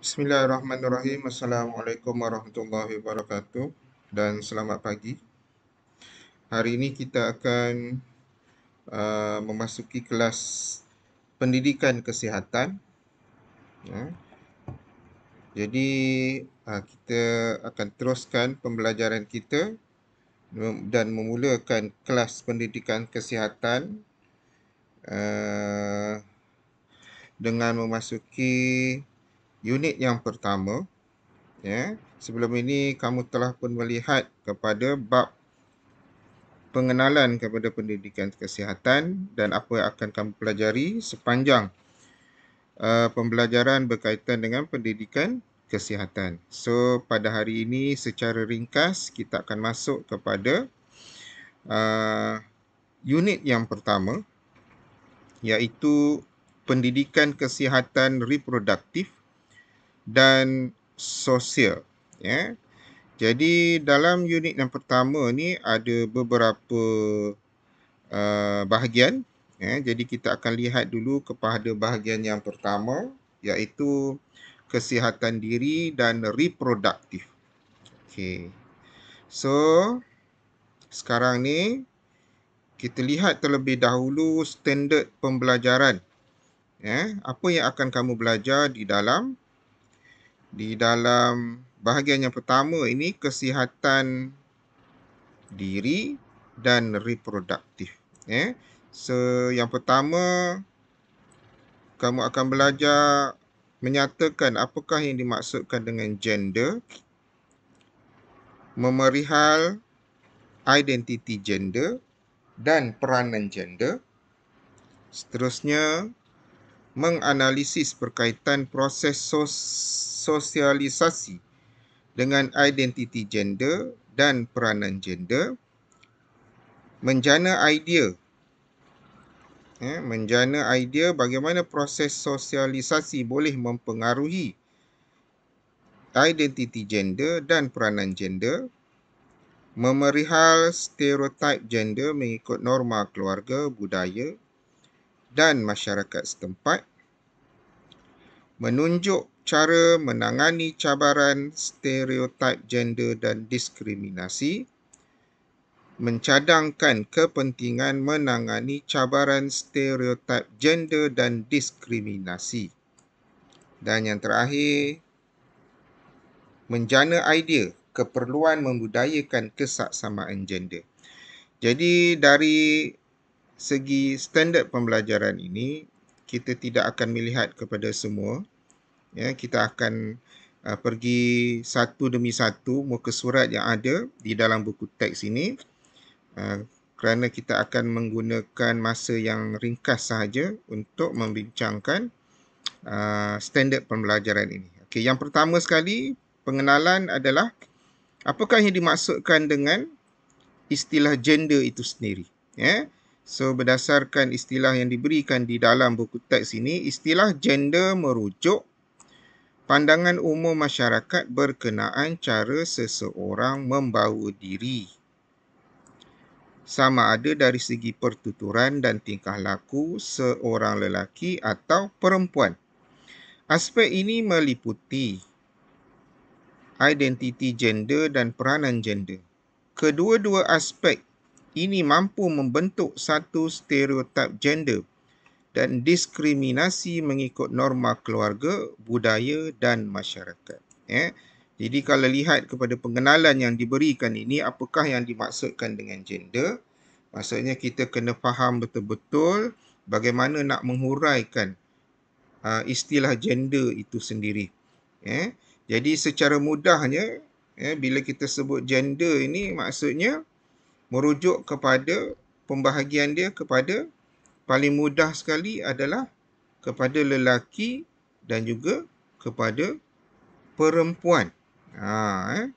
Bismillahirrahmanirrahim. Assalamualaikum warahmatullahi wabarakatuh dan selamat pagi. Hari ini kita akan memasuki kelas pendidikan kesihatan. Ya. Jadi kita akan teruskan pembelajaran kita dan memulakan kelas pendidikan kesihatan dengan memasuki unit yang pertama. Ya. Sebelum ini kamu telah pun melihat kepada bab pengenalan kepada pendidikan kesihatan dan apa yang akan kamu pelajari sepanjang pembelajaran berkaitan dengan pendidikan kesihatan. So, pada hari ini secara ringkas kita akan masuk kepada unit yang pertama, iaitu pendidikan kesihatan reproduktif dan sosial. Ya. Jadi dalam unit yang pertama ni ada beberapa bahagian. Jadi kita akan lihat dulu kepada bahagian yang pertama, iaitu kesihatan diri dan reproduktif. Okay. So, sekarang ni kita lihat terlebih dahulu standard pembelajaran. Apa yang akan kamu belajar di dalam bahagian yang pertama ini, kesihatan diri dan reproduktif. So, yang pertama, kamu akan belajar menyatakan apakah yang dimaksudkan dengan gender, memerihal identiti gender dan peranan gender. Seterusnya, menganalisis berkaitan proses sosialisasi dengan identiti gender dan peranan gender. Menjana idea bagaimana proses sosialisasi boleh mempengaruhi identiti gender dan peranan gender. Memerihal stereotip gender mengikut norma keluarga, budaya dan masyarakat setempat. Menunjuk cara menangani cabaran stereotip gender dan diskriminasi. Mencadangkan kepentingan menangani cabaran stereotip gender dan diskriminasi. Dan yang terakhir, menjana idea keperluan membudayakan kesaksamaan gender. Jadi dari segi standard pembelajaran ini, kita tidak akan melihat kepada semua. Kita akan pergi satu demi satu muka surat yang ada di dalam buku teks ini. Kerana kita akan menggunakan masa yang ringkas sahaja untuk membincangkan standard pembelajaran ini. Okey, yang pertama sekali, pengenalan adalah apakah yang dimaksudkan dengan istilah gender itu sendiri. So, berdasarkan istilah yang diberikan di dalam buku teks ini, istilah gender merujuk pandangan umum masyarakat berkenaan cara seseorang membawa diri, sama ada dari segi pertuturan dan tingkah laku seorang lelaki atau perempuan. Aspek ini meliputi identiti gender dan peranan gender. Kedua-dua aspek ini mampu membentuk satu stereotip gender dan diskriminasi mengikut norma keluarga, budaya dan masyarakat. Jadi kalau lihat kepada pengenalan yang diberikan ini, apakah yang dimaksudkan dengan gender? Maksudnya kita kena faham betul-betul bagaimana nak menghuraikan istilah gender itu sendiri. Jadi secara mudahnya, bila kita sebut gender ini, maksudnya merujuk kepada pembahagian dia kepada paling mudah sekali adalah kepada lelaki dan juga kepada perempuan.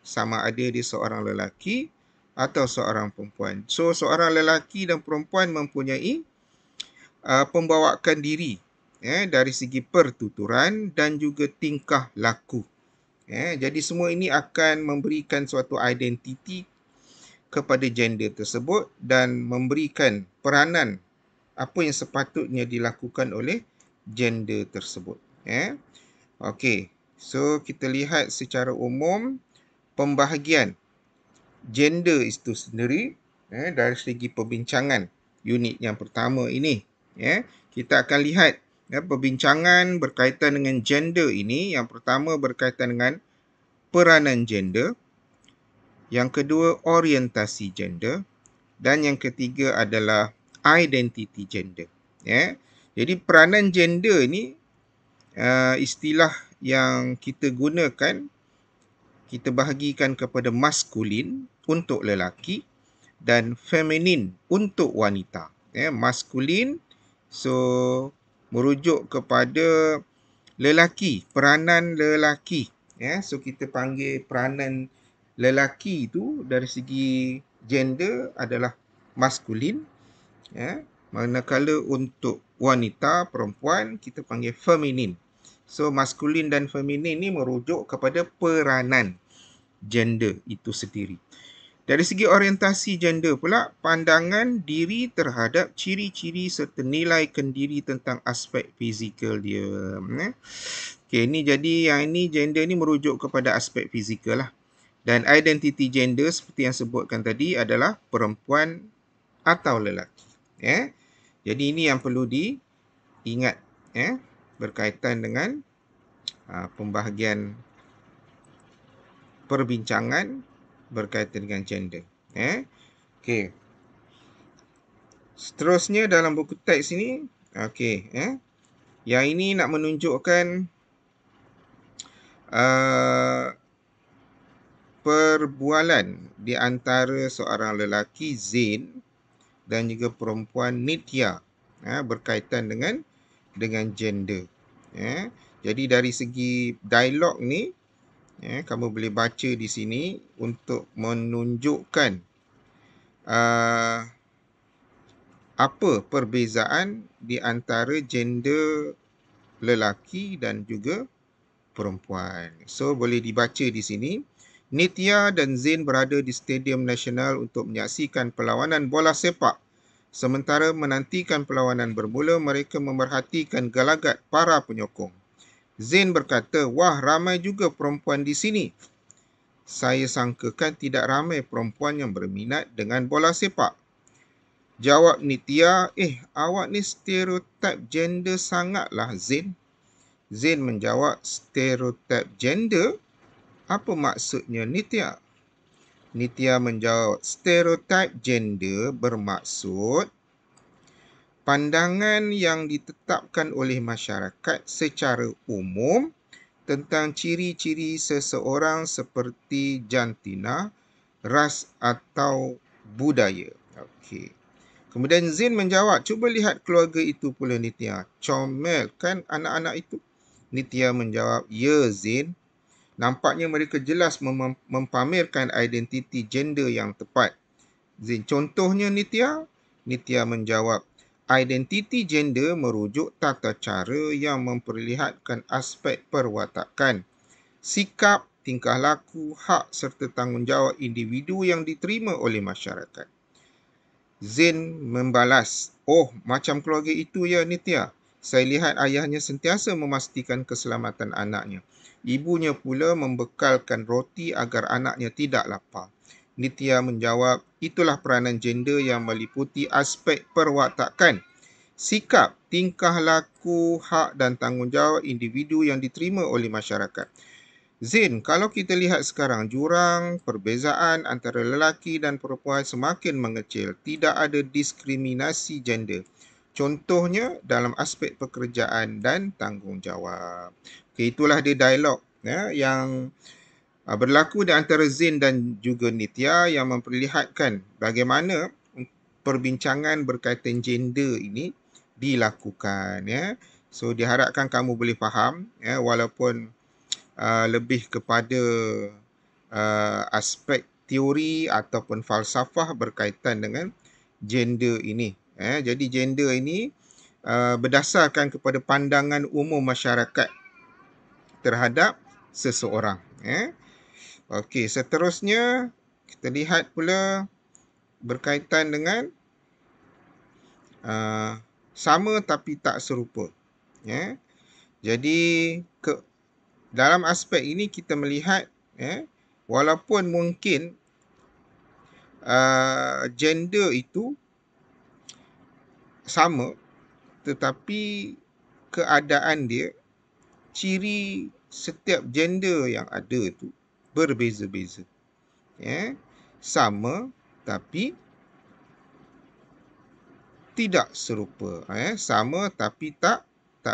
Sama ada dia seorang lelaki atau seorang perempuan. So, seorang lelaki dan perempuan mempunyai pembawaan diri dari segi pertuturan dan juga tingkah laku. Jadi semua ini akan memberikan suatu identiti kepada gender tersebut dan memberikan peranan apa yang sepatutnya dilakukan oleh gender tersebut. Okey. So, kita lihat secara umum pembahagian gender itu sendiri dari segi perbincangan unit yang pertama ini. Kita akan lihat perbincangan berkaitan dengan gender ini. Yang pertama berkaitan dengan peranan gender. Yang kedua orientasi gender. Dan yang ketiga adalah identity gender. Jadi peranan gender ini istilah yang kita gunakan, kita bahagikan kepada maskulin untuk lelaki dan feminin untuk wanita. Maskulin merujuk kepada lelaki, peranan lelaki. So kita panggil peranan lelaki itu dari segi gender adalah maskulin. Manakala untuk wanita, perempuan, kita panggil feminin. So maskulin dan feminin ni merujuk kepada peranan gender itu sendiri. Dari segi orientasi gender pula, pandangan diri terhadap ciri-ciri serta nilai kendiri tentang aspek fizikal dia. Okey, ni jadi yang ini gender ni merujuk kepada aspek fizikal lah. Dan identity gender seperti yang sebutkan tadi adalah perempuan atau lelaki. Jadi ini yang perlu diingat berkaitan dengan pembahagian perbincangan berkaitan dengan gender. Okey. Seterusnya dalam buku teks ini, okey, yang ini nak menunjukkan perbualan di antara seorang lelaki Zain dan juga perempuan Nitya berkaitan dengan gender. Jadi dari segi dialog ni, kamu boleh baca di sini untuk menunjukkan apa perbezaan di antara gender lelaki dan juga perempuan. So boleh dibaca di sini. Nitya dan Zain berada di Stadium Nasional untuk menyaksikan perlawanan bola sepak. Sementara menantikan perlawanan bermula, mereka memerhatikan gelagat para penyokong. Zain berkata, "Wah, ramai juga perempuan di sini. Saya sangkakan tidak ramai perempuan yang berminat dengan bola sepak." Jawab Nitya, awak ni stereotip gender sangatlah, Zain." Zain menjawab, "Stereotip gender? Apa maksudnya, Nitya?" Nitya menjawab, "Stereotip gender bermaksud pandangan yang ditetapkan oleh masyarakat secara umum tentang ciri-ciri seseorang seperti jantina, ras atau budaya." Okey. Kemudian Zain menjawab, "Cuba lihat keluarga itu pula, Nitya. Comel kan anak-anak itu?" Nitya menjawab, "Ya, Zain. Nampaknya mereka jelas mempamerkan identiti gender yang tepat." Zain, "Contohnya, Nitya?" Nitya menjawab, "Identiti gender merujuk tata cara yang memperlihatkan aspek perwatakan, sikap, tingkah laku, hak serta tanggungjawab individu yang diterima oleh masyarakat." Zain membalas, "Oh, macam keluarga itu ya, Nitya. Saya lihat ayahnya sentiasa memastikan keselamatan anaknya. Ibunya pula membekalkan roti agar anaknya tidak lapar." Nitya menjawab, "Itulah peranan gender yang meliputi aspek perwatakan, sikap, tingkah laku, hak dan tanggungjawab individu yang diterima oleh masyarakat." Zain, kalau kita lihat sekarang, jurang perbezaan antara lelaki dan perempuan semakin mengecil. Tidak ada diskriminasi gender. Contohnya dalam aspek pekerjaan dan tanggungjawab. Okay, itulah dia dialog yang berlaku di antara Zain dan juga Nitya yang memperlihatkan bagaimana perbincangan berkaitan gender ini dilakukan. So diharapkan kamu boleh faham walaupun lebih kepada aspek teori ataupun falsafah berkaitan dengan gender ini. Jadi gender ini berdasarkan kepada pandangan umum masyarakat terhadap seseorang. Okey, seterusnya kita lihat pula berkaitan dengan sama tapi tak serupa. Jadi dalam aspek ini kita melihat walaupun mungkin gender itu sama, tetapi keadaan dia, ciri setiap gender yang ada tu berbeza-beza. Sama tapi tidak serupa. Sama tapi tak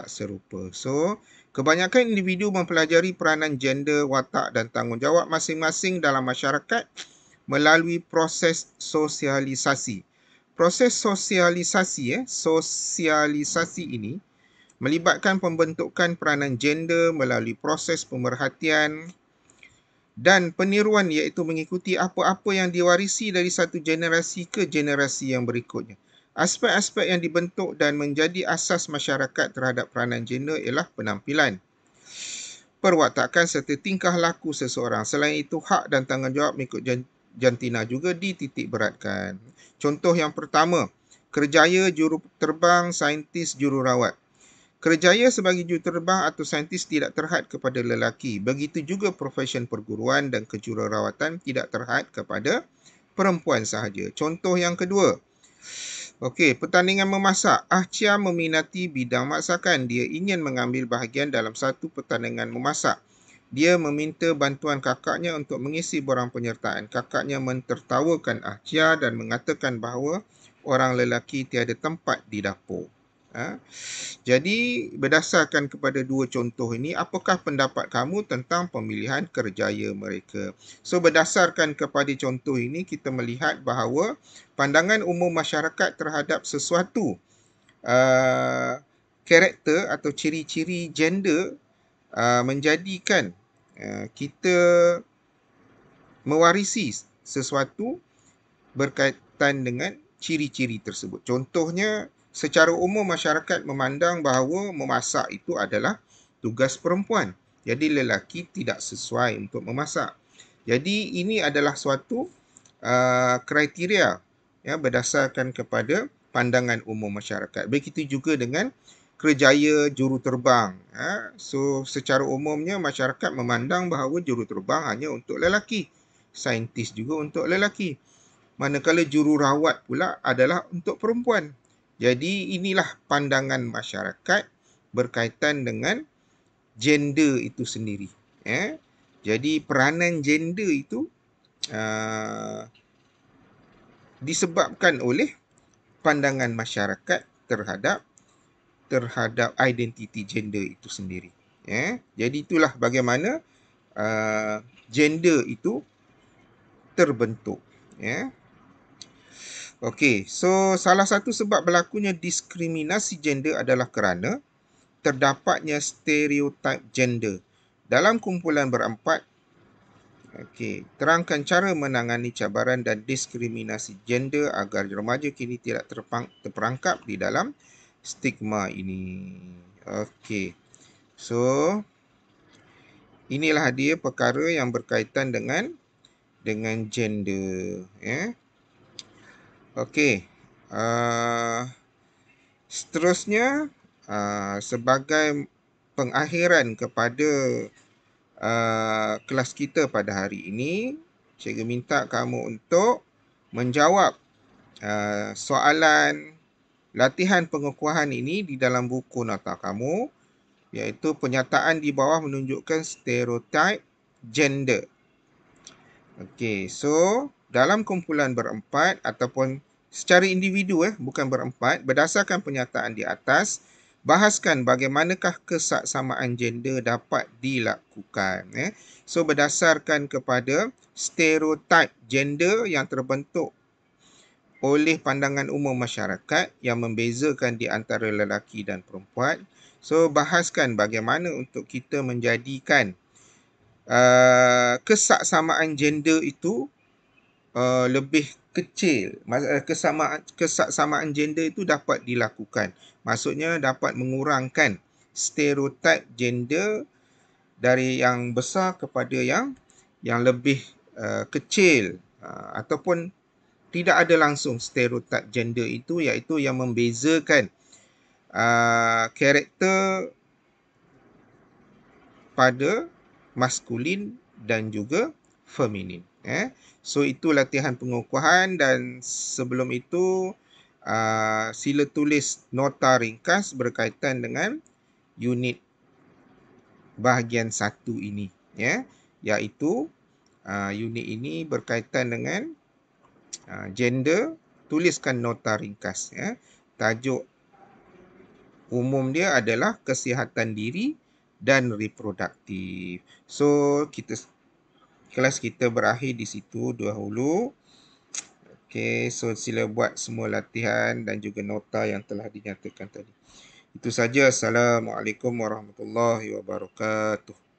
serupa. So, kebanyakan individu mempelajari peranan gender, watak dan tanggungjawab masing-masing dalam masyarakat melalui proses sosialisasi. Proses sosialisasi ini melibatkan pembentukan peranan gender melalui proses pemerhatian dan peniruan, iaitu mengikuti apa-apa yang diwarisi dari satu generasi ke generasi yang berikutnya. Aspek-aspek yang dibentuk dan menjadi asas masyarakat terhadap peranan gender ialah penampilan, perwatakan serta tingkah laku seseorang. Selain itu, hak dan tanggungjawab mengikut jantina juga dititik beratkan. Contoh yang pertama, kerjaya juru terbang, saintis, jururawat. Kerjaya sebagai juruterbang atau saintis tidak terhad kepada lelaki. Begitu juga profesion perguruan dan kejururawatan tidak terhad kepada perempuan sahaja. Contoh yang kedua. Okey, pertandingan memasak. Chia meminati bidang masakan. Dia ingin mengambil bahagian dalam satu pertandingan memasak. Dia meminta bantuan kakaknya untuk mengisi borang penyertaan. Kakaknya mentertawakan Chia dan mengatakan bahawa orang lelaki tiada tempat di dapur. Jadi, berdasarkan kepada dua contoh ini, apakah pendapat kamu tentang pemilihan kerjaya mereka? So, berdasarkan kepada contoh ini, kita melihat bahawa pandangan umum masyarakat terhadap sesuatu karakter atau ciri-ciri gender menjadikan kita mewarisi sesuatu berkaitan dengan ciri-ciri tersebut. Contohnya, secara umum masyarakat memandang bahawa memasak itu adalah tugas perempuan. Jadi lelaki tidak sesuai untuk memasak. Jadi ini adalah suatu kriteria berdasarkan kepada pandangan umum masyarakat. Begitu juga dengan kerjaya juruterbang. So secara umumnya masyarakat memandang bahawa juruterbang hanya untuk lelaki. Saintis juga untuk lelaki. Manakala jururawat pula adalah untuk perempuan. Jadi inilah pandangan masyarakat berkaitan dengan gender itu sendiri. Jadi peranan gender itu disebabkan oleh pandangan masyarakat terhadap identiti gender itu sendiri. Jadi itulah bagaimana gender itu terbentuk. Okey, so salah satu sebab berlakunya diskriminasi gender adalah kerana terdapatnya stereotip gender. Dalam kumpulan berempat, terangkan cara menangani cabaran dan diskriminasi gender agar remaja kini tidak terperangkap di dalam stigma ini. Okey, so inilah dia perkara yang berkaitan dengan gender. Okey, seterusnya sebagai pengakhiran kepada kelas kita pada hari ini, cikgu minta kamu untuk menjawab soalan latihan pengukuhan ini di dalam buku nota kamu, iaitu penyataan di bawah menunjukkan stereotip gender. Okey, so dalam kumpulan berempat ataupun secara individu bukan berempat, berdasarkan pernyataan di atas, bahaskan bagaimanakah kesaksamaan gender dapat dilakukan. So berdasarkan kepada stereotip gender yang terbentuk oleh pandangan umum masyarakat yang membezakan di antara lelaki dan perempuan. So bahaskan bagaimana untuk kita menjadikan kesaksamaan gender itu lebih kecil. Kesaksamaan gender itu dapat dilakukan. Maksudnya dapat mengurangkan stereotip gender dari yang besar kepada yang lebih kecil, ataupun tidak ada langsung stereotip gender itu, iaitu yang membezakan karakter pada maskulin dan juga feminin. So itu latihan pengukuhan, dan sebelum itu sila tulis nota ringkas berkaitan dengan unit bahagian 1 ini, iaitu unit ini berkaitan dengan gender. Tuliskan nota ringkas. Tajuk umum dia adalah kesihatan diri dan reproduktif. So kelas kita berakhir di situ dahulu. Okey, so sila buat semua latihan dan juga nota yang telah dinyatakan tadi. Itu saja. Assalamualaikum warahmatullahi wabarakatuh.